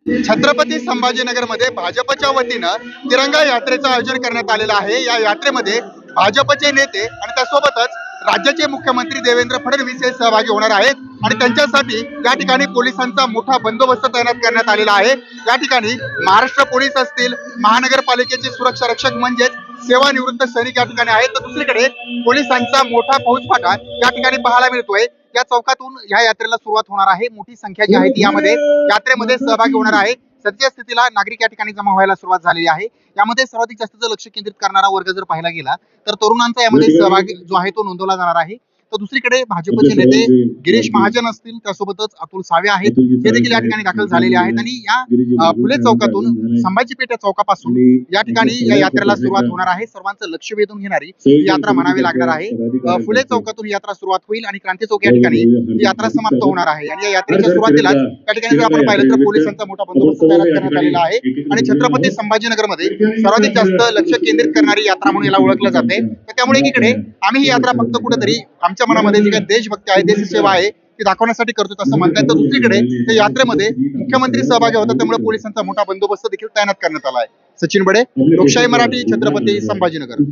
छत्रपती संभाजीनगरमध्ये भाजपच्या वतीनं तिरंगा यात्रेचं आयोजन करण्यात आलेलं आहे। या यात्रेमध्ये भाजपचे नेते आणि त्यासोबतच राज्याचे मुख्यमंत्री देवेंद्र फडणवीस हे सहभागी होणार आहेत आणि त्यांच्यासाठी या ठिकाणी पोलिसांचा मोठा बंदोबस्त तैनात करण्यात आलेला आहे। या ठिकाणी महाराष्ट्र पोलीस असतील, महानगरपालिकेचे सुरक्षा रक्षक म्हणजेच सेवानिवृत्त सैनिक या ठिकाणी आहेत, तर दुसरीकडे पोलिसांचा मोठा फौजफाटा या ठिकाणी पाहायला मिळतोय। या चौकातून या यात्रेला सुरुवात होणार आहे। मोठी संख्या जी आहे ती यामध्ये यात्रेमध्ये सहभागी होणार आहे। सध्या स्थितीला नागरिक या ठिकाणी जमा व्हायला सुरुवात झालेली आहे। यामध्ये सर्वाधिक जास्त लक्ष केंद्रित करणारा वर्ग जर पाहायला गेला तर तरुणांचा यामध्ये सहभाग जो आहे तो नोंदवला जाणार आहे। तर दुसरीकडे भाजपचे नेते गिरीश महाजन असतील, त्यासोबतच अतुल सावे आहेत, हे देखील या ठिकाणी दाखल झालेले आहेत आणि या फुले चौकातून संभाजी पेठ चौकापासून या ठिकाणी या यात्रेला सुरुवात होणार आहे। सर्वांचं लक्ष वेधून घेणारी ही यात्रा म्हणावी लागणार आहे। फुले चौकातून यात्रा सुरुवात होईल आणि क्रांती चौक या ठिकाणी ही यात्रा समाप्त होणार आहे आणि या यात्रेच्या सुरुवातीलाच या ठिकाणी जर आपण पाहिलं तर पोलिसांचा मोठा बंदोबस्त तैनात करण्यात आलेला आहे आणि छत्रपती संभाजीनगरमध्ये सर्वाधिक जास्त लक्ष केंद्रित करणारी यात्रा म्हणून याला ओळखलं जाते। त्यामुळे एकीकडे आम्ही ही यात्रा फक्त कुठेतरी आमच्या मनामध्ये जी काही देशभक्ती आहे, देशसेवा आहे ती दाखवण्यासाठी करतो असं म्हणतात। तर दुसरीकडे त्या यात्रेमध्ये मुख्यमंत्री सहभागी होतात, त्यामुळे पोलिसांचा मोठा बंदोबस्त देखील तैनात करण्यात आला आहे। सचिन बडे, लोकशाही मराठी, छत्रपती संभाजीनगर।